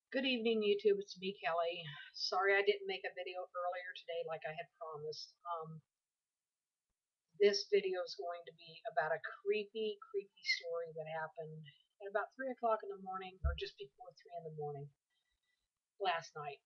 Good evening, YouTube. It's me, Kelly. Sorry I didn't make a video earlier today like I had promised. This video is going to be about a creepy story that happened at about 3 o'clock in the morning, or just before 3 in the morning last night.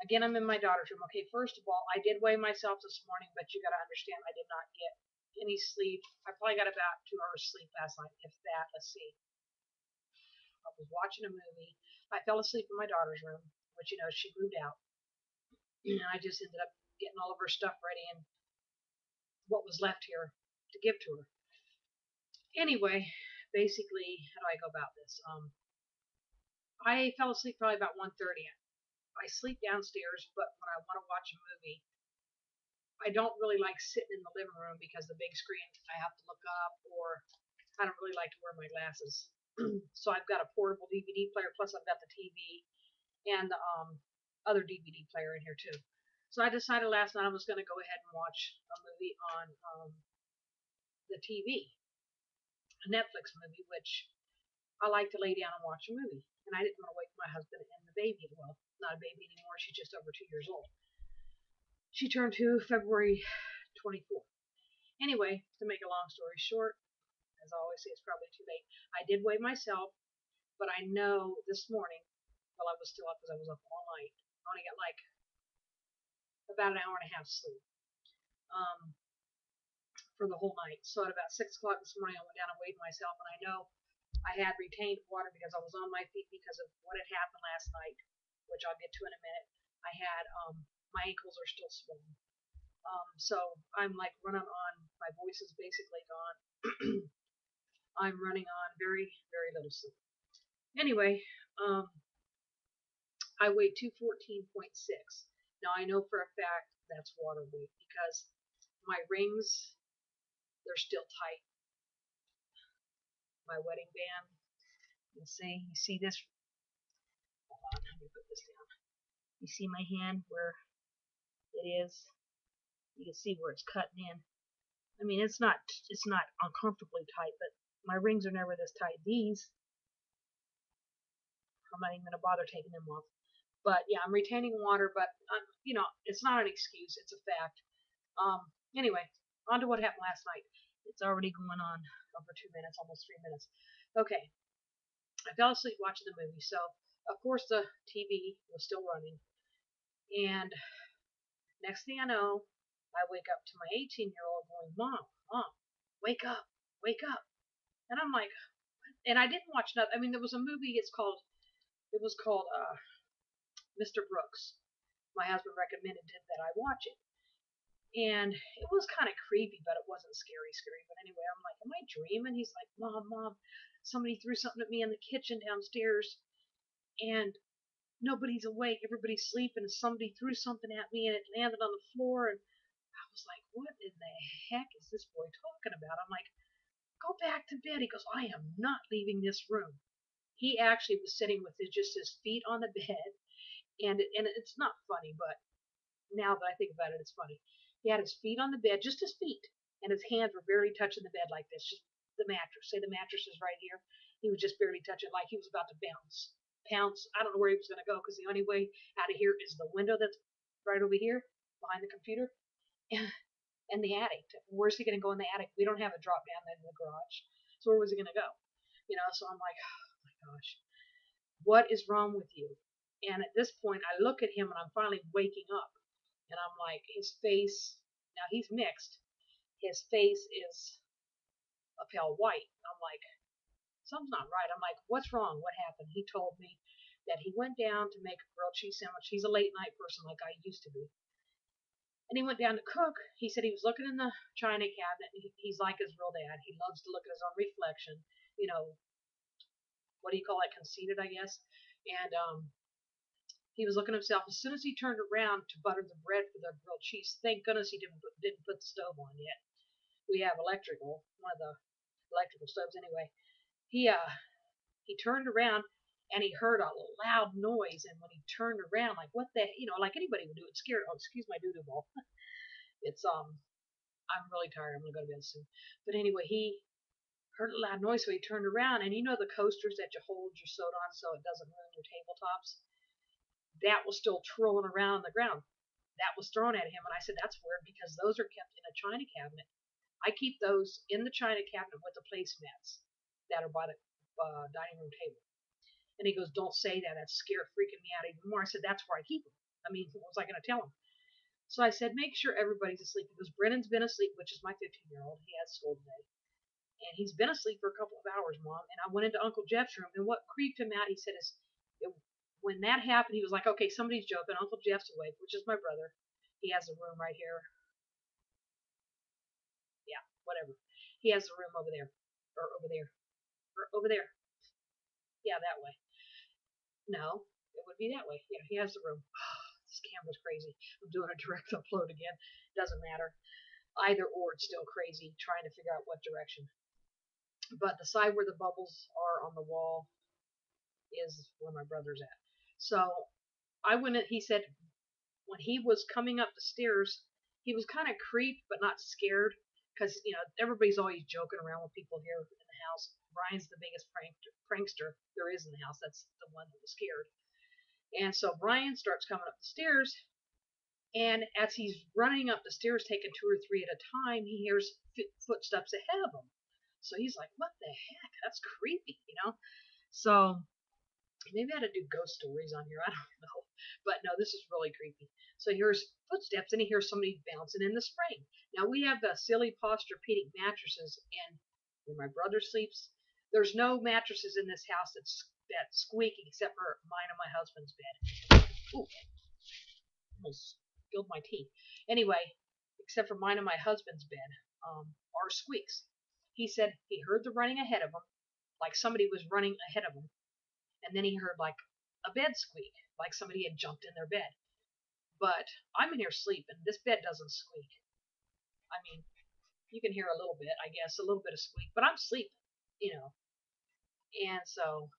Again, I'm in my daughter's room. Okay, first of all, I did weigh myself this morning, but you got to understand I did not get any sleep. I probably got about 2 hours sleep last night, if that. Let's see. I was watching a movie. I fell asleep in my daughter's room, which, she moved out. And I just ended up getting all of her stuff ready and what was left here to give to her. Anyway, basically, how do I go about this? I fell asleep probably about 1:30. I sleep downstairs, but when I want to watch a movie, I don't really like sitting in the living room because the big screen, I have to look up, or I don't really like to wear my glasses. So I've got a portable DVD player, plus I've got the TV and the other DVD player in here too. So I decided last night I was going to go ahead and watch a movie on the TV, a Netflix movie, which I like to lay down and watch a movie. And I didn't want to wake my husband and the baby. Well, not a baby anymore. She's just over 2 years old. She turned 2 February 24th. Anyway, to make a long story short, as I always say, it's probably too late. I did weigh myself, but I know this morning, while I was still up, because I was up all night, I only got like about an hour and a half sleep um, for the whole night. So at about 6 o'clock this morning, I went down and weighed myself, and I know I had retained water because I was on my feet because of what had happened last night, which I'll get to in a minute. I had my ankles are still swollen, so I'm like running on. My voice is basically gone. I'm running on very little sleep. Anyway, I weighed 214.6. Now I know for a fact that's water weight because my rings, they're still tight. My wedding band. You see this? Hold on, let me put this down. You see my hand where it is? You can see where it's cutting in. I mean, it's not uncomfortably tight, but my rings are never this tight. These, I'm not even gonna bother taking them off. But yeah, I'm retaining water, but it's not an excuse. It's a fact. Anyway, on to what happened last night. It's already going on over 2 minutes, almost 3 minutes. Okay, I fell asleep watching the movie, so of course the TV was still running, and next thing I know, I wake up to my 18-year-old going, Mom, wake up, wake up. And I'm like, and I didn't watch nothing. I mean, there was a movie, it was called Mr. Brooks. My husband recommended that I watch it. And it was kind of creepy, but it wasn't scary. But anyway, I'm like, am I dreaming? He's like, Mom, somebody threw something at me in the kitchen downstairs, and nobody's awake. Everybody's sleeping, and somebody threw something at me, and it landed on the floor. And I was like, what in the heck is this boy talking about? I'm like, go back to bed. He goes, I am not leaving this room. He actually was sitting with just his feet on the bed, and it's not funny, but now that I think about it, it's funny. He had his feet on the bed, just his feet, and his hands were barely touching the bed like this, just the mattress. Say the mattress is right here. He was just barely touching it, like he was about to bounce. Pounce. I don't know where he was going to go because the only way out of here is the window that's right over here behind the computer and the attic. Where's he going to go in the attic? We don't have a drop down in the garage. So where was he going to go? So I'm like, oh my gosh, what is wrong with you? And at this point, I look at him and I'm finally waking up. And I'm like, his face, now he's mixed. His face is a pale white. I'm like, something's not right. I'm like, what's wrong? What happened? He told me that he went down to make a grilled cheese sandwich. He's a late night person like I used to be. And he went down to cook. He said he was looking in the china cabinet. And he's like his real dad. He loves to look at his own reflection. You know, what do you call it? Conceited, I guess. And he was looking at himself. As soon as he turned around to butter the bread for the grilled cheese, thank goodness he didn't put the stove on yet. We have electrical, one of the electrical stoves anyway. He turned around and he heard a loud noise. And when he turned around, like what the, like anybody would do, it scared. Oh, excuse my doo doo ball. It's I'm really tired. I'm gonna go to bed soon. But anyway, he heard a loud noise, so he turned around, and the coasters that you hold your soda on so it doesn't ruin your tabletops. that was still twirling around on the ground. That was thrown at him, and I said, that's weird because those are kept in a china cabinet. I keep those in the china cabinet with the placemats that are by the dining room table. And he goes, don't say that. That's freaking me out even more. I said, that's where I keep them. I mean, what was I going to tell him? So I said, make sure everybody's asleep. He goes, Brennan's been asleep, which is my 15-year-old. He had school today. And he's been asleep for a couple of hours, Mom. And I went into Uncle Jeff's room, and what creeped him out, he said, is when that happened, he was like, okay, somebody's joking. Uncle Jeff's awake, which is my brother. He has a room right here. Yeah, whatever. He has a room over there, or over there, or over there. Yeah, that way. No, it would be that way. Yeah, he has the room. This camera's crazy. I'm doing a direct upload again. Doesn't matter. Either or, it's still crazy trying to figure out what direction. But the side where the bubbles are on the wall is where my brother's at. So I went. He said when he was coming up the stairs, he was kind of creeped but not scared because everybody's always joking around with people here in the house. Brian's the biggest prankster there is in the house. That's the one that was scared. And so Brian starts coming up the stairs, and as he's running up the stairs, taking two or three at a time, he hears footsteps ahead of him. So he's like, "What the heck? That's creepy." So maybe I ought to do ghost stories on here. I don't know, but no, this is really creepy. So he hears footsteps, and he hears somebody bouncing in the spring. Now we have the silly Posturepedic mattresses, and where my brother sleeps, there's no mattresses in this house that squeak except for mine and my husband's bed. Ooh, almost spilled my tea. Anyway, except for mine and my husband's bed, are squeaks. He said he heard the running ahead of him, like somebody was running ahead of him, and then he heard like a bed squeak, like somebody had jumped in their bed. But I'm in here sleeping. This bed doesn't squeak. I mean, you can hear a little bit, I guess, a little bit of squeak, but I'm sleeping. And so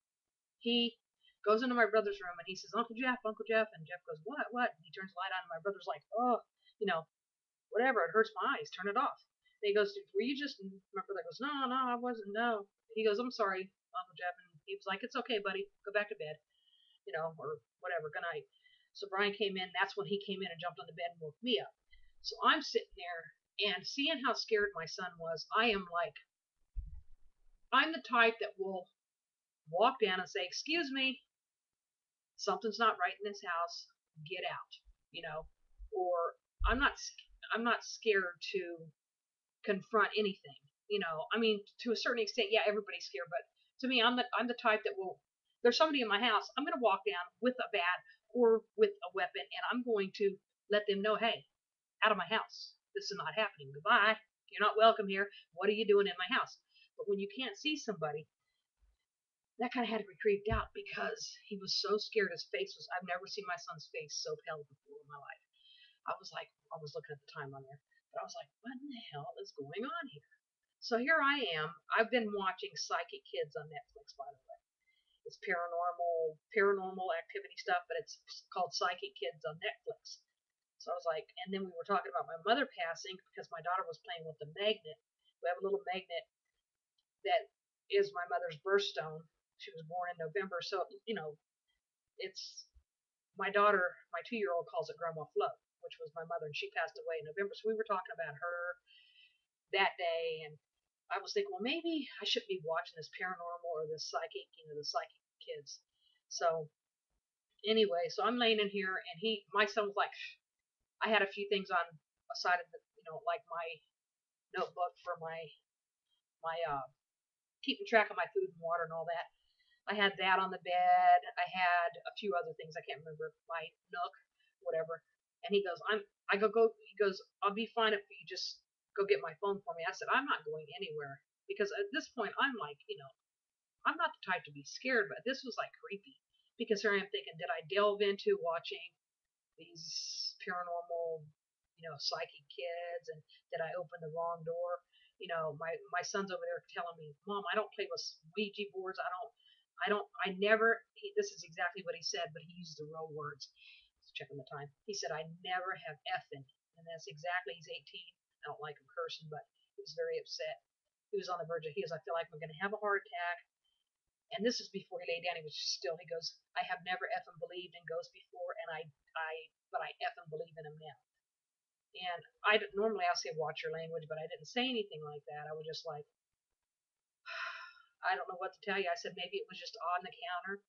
he goes into my brother's room and he says, Uncle Jeff, Uncle Jeff. And Jeff goes, what, what? And he turns the light on and my brother's like, oh, you know, whatever, it hurts my eyes, turn it off. And he goes, were you just, and my brother goes, no, no, I wasn't, no. He goes, I'm sorry, Uncle Jeff. And he was like, it's okay, buddy, go back to bed, or whatever, good night. So Brian came in, that's when he came in and jumped on the bed and woke me up. So I'm sitting there and seeing how scared my son was, I'm the type that will walk down and say, excuse me, something's not right in this house, get out, you know, or I'm not, I'm not scared to confront anything. I mean, to a certain extent, yeah, everybody's scared, but to me, I'm the type that will. There's somebody in my house. I'm going to walk down with a bat or with a weapon, and I'm going to let them know, hey, out of my house. This is not happening. Goodbye. You're not welcome here. What are you doing in my house? But when you can't see somebody, that kind of had me creeped out because he was so scared. His face was. I've never seen my son's face so pale before in my life. I was looking at the time on there, but I was like, what in the hell is going on here? So here I am. I've been watching Psychic Kids on Netflix, by the way. It's paranormal activity stuff, but it's called Psychic Kids on Netflix. So I was like, and then we were talking about my mother passing because my daughter was playing with the magnet. We have a little magnet that is my mother's birthstone. She was born in November, so it's my daughter, my 2-year-old calls it Grandma Flo, which was my mother, and she passed away in November. So we were talking about her that day, and I was thinking, well, maybe I shouldn't be watching this paranormal or this psychic, the Psychic Kids. So anyway, so I'm laying in here, and my son was like, I had a few things on a side of the, like my notebook for my keeping track of my food and water and all that. I had that on the bed. I had a few other things I can't remember. My Nook, whatever. And he goes, I go. He goes, I'll be fine if you just go get my phone for me. I said, I'm not going anywhere because at this point I'm like, I'm not the type to be scared, but this was like creepy because here I am thinking, did I delve into watching these paranormal, psychic kids, and did I open the wrong door? My son's over there telling me, Mom, I don't play with Ouija boards. I never. This is exactly what he said, but he used the real words. Checking the time. He said, I never have effing, and that's exactly. He's 18. I don't like him cursing, but he was very upset. He was on the verge of. I feel like I'm going to have a heart attack. And this is before he laid down. He was still. He goes, I have never effing believed in ghosts before, but I effing believe in them now. And normally I'll say watch your language, but I didn't say anything like that. I was just like, I don't know what to tell you. I said maybe it was just on the counter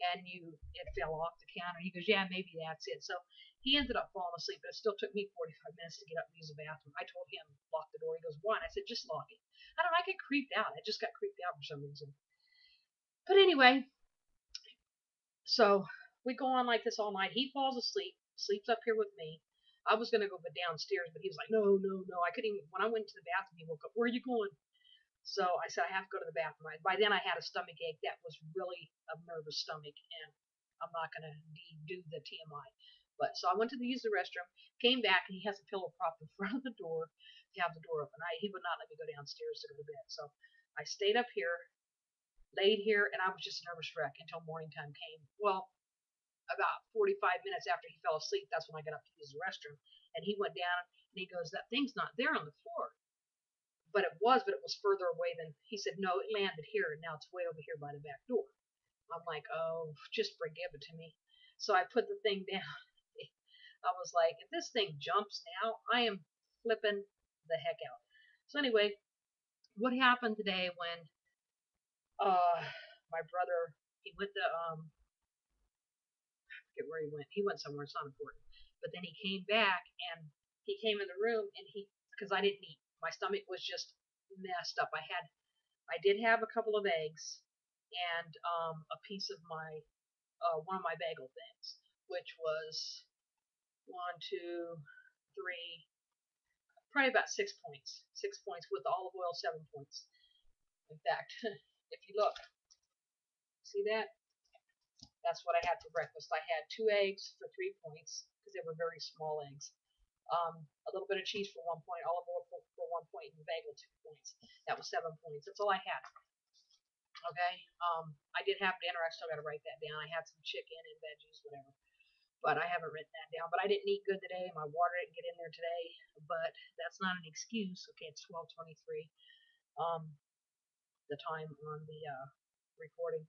and it fell off the counter. He goes, yeah, maybe that's it. So he ended up falling asleep, but it still took me 45 minutes to get up and use the bathroom. I told him lock the door. He goes, why? I said just lock it. I don't know. I get creeped out. I just got creeped out for some reason. But anyway, so we go on like this all night. He falls asleep, sleeps up here with me. I was gonna go downstairs, but he was like, no, no, no. I couldn't even. When I went to the bathroom, he woke up. Where are you going? So I said, I have to go to the bathroom. By then, I had a stomach ache that was really a nervous stomach, and I'm not going to do the TMI. But so I went to use the restroom, came back, and he has a pillow prop in front of the door to have the door open. He would not let me go downstairs to go to bed. So I stayed up here, laid here, and I was just a nervous wreck until morning time came. Well, about 45 minutes after he fell asleep, that's when I got up to use the restroom. And he went down, and he goes, that thing's not there on the floor. But it was further away than he said. No, it landed here, and now it's way over here by the back door. I'm like, oh, just forgive it to me. So I put the thing down. I was like, if this thing jumps now, I am flipping the heck out. So anyway, what happened today when uh my brother he went to I forget where he went. He went somewhere. It's not important. But then he came back and he came in the room and because I didn't eat. My stomach was just messed up. I did have a couple of eggs and a piece of my one of my bagel things, which was one, two, three, probably about 6 points. 6 points with olive oil, 7 points. In fact, if you look, see that? That's what I had for breakfast. I had 2 eggs for 3 points because they were very small eggs. A little bit of cheese for 1 point, olive oil for 1 point, and bagel 2 points. That was 7 points. That's all I had. Okay. I did have dinner. I still got to write that down. I had some chicken and veggies, whatever. But I haven't written that down. But I didn't eat good today. My water didn't get in there today. But that's not an excuse. Okay, it's 12:23. The time on the recording.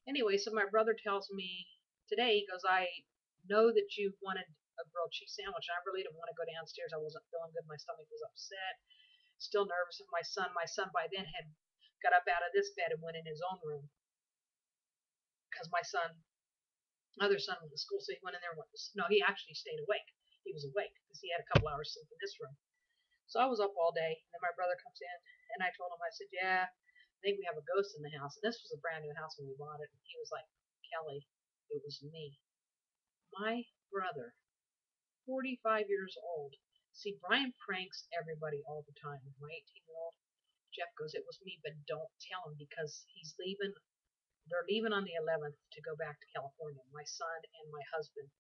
Anyway, so my brother tells me today. He goes, I know that you wanted a grilled cheese sandwich. I really didn't want to go downstairs. I wasn't feeling good. My stomach was upset. Still nervous with my son. My son by then had got up out of this bed and went in his own room because my other son went to school, so he went in there and no, he actually stayed awake. He was awake because he had a couple hours sleep in this room. So I was up all day, and then my brother comes in, and I told him, I said, yeah, I think we have a ghost in the house. And this was a brand new house when we bought it. And he was like, Kelly, it was me. My brother, 45 years old. See, Brian pranks everybody all the time. My 18-year-old Jeff goes, it was me, but don't tell him because they're leaving on the 11th to go back to California. My son and my husband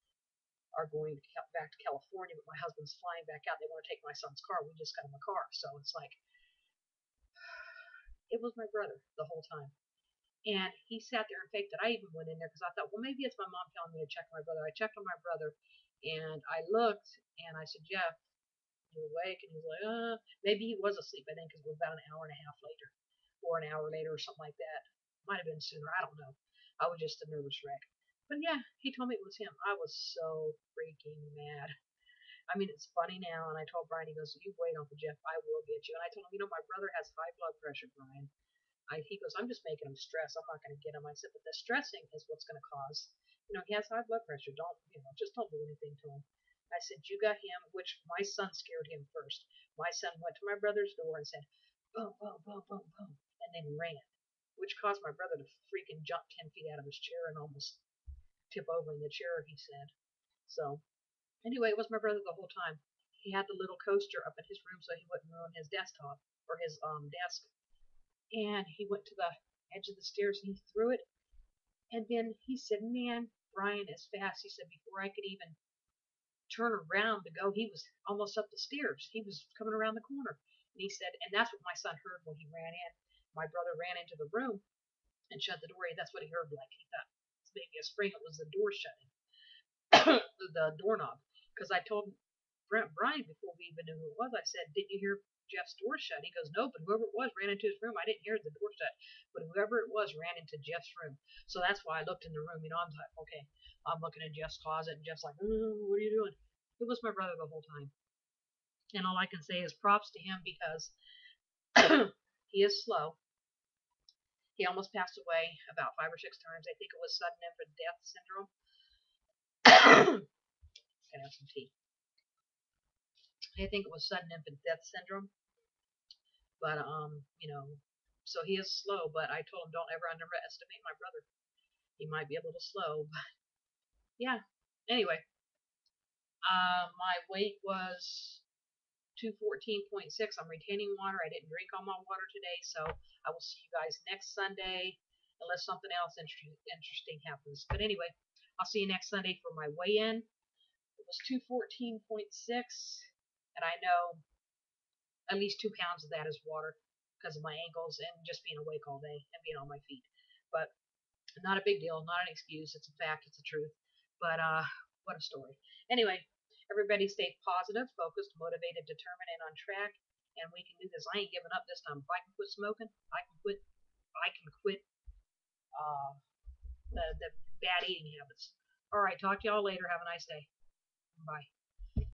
are going back to California, but my husband's flying back out. They want to take my son's car. We just got him a car. So it's like, it was my brother the whole time. And he sat there and faked it. I even went in there because I thought, well, maybe it's my mom telling me to check on my brother. I checked on my brother and I looked and I said, Jeff, you awake? And he was like, maybe he was asleep. I think because it was about an hour and a half later or an hour later or something like that. Might have been sooner. I don't know. I was just a nervous wreck. But yeah, he told me it was him. I was so freaking mad. I mean, it's funny now. And I told Brian, he goes, you wait, Uncle Jeff, I will get you. And I told him, my brother has high blood pressure, Brian. He goes, I'm just making him stress. I'm not going to get him. I said, but the stressing is what's going to cause, he has high blood pressure. Don't, just don't do anything to him. I said, you got him, which my son scared him first. My son went to my brother's door and said, boom, boom, boom, boom, boom, and then ran, which caused my brother to freaking jump 10 feet out of his chair and almost tip over in the chair, he said. So, anyway, it was my brother the whole time. He had the little coaster up in his room so he wouldn't ruin his desktop or his desk. And he went to the edge of the stairs and he threw it. And then he said, man, Brian is fast. He said, before I could even turn around to go, he was almost up the stairs. He was coming around the corner. And he said, and that's what my son heard when he ran in. My brother ran into the room and shut the door. That's what he heard. Like he thought maybe a spring. It was the door shutting, the doorknob. Because I told Brian before we even knew who it was. I said, "Did you hear Jeff's door shut?" He goes, "No, but whoever it was ran into his room. I didn't hear the door shut, but whoever it was ran into Jeff's room." So that's why I looked in the room. I'm like, okay, I'm looking in Jeff's closet, and Jeff's like, "What are you doing?" It was my brother the whole time, and all I can say is props to him because he is slow. He almost passed away about 5 or 6 times. I think it was sudden infant death syndrome. Can have some tea. I think it was sudden infant death syndrome. But so he is slow. But I told him don't ever underestimate my brother. He might be a little slow, but yeah. Anyway, my weight was 214.6. I'm retaining water. I didn't drink all my water today, so I will see you guys next Sunday unless something else interesting happens. But anyway, I'll see you next Sunday for my weigh-in. It was 214.6, and I know at least 2 pounds of that is water because of my ankles and just being awake all day and being on my feet. But not a big deal, not an excuse. It's a fact, it's the truth. But what a story. Anyway, everybody stay positive, focused, motivated, determined, and on track. And we can do this. I ain't giving up this time. If I can quit smoking, I can quit. I can quit the bad eating habits. All right, talk to y'all later. Have a nice day. Bye.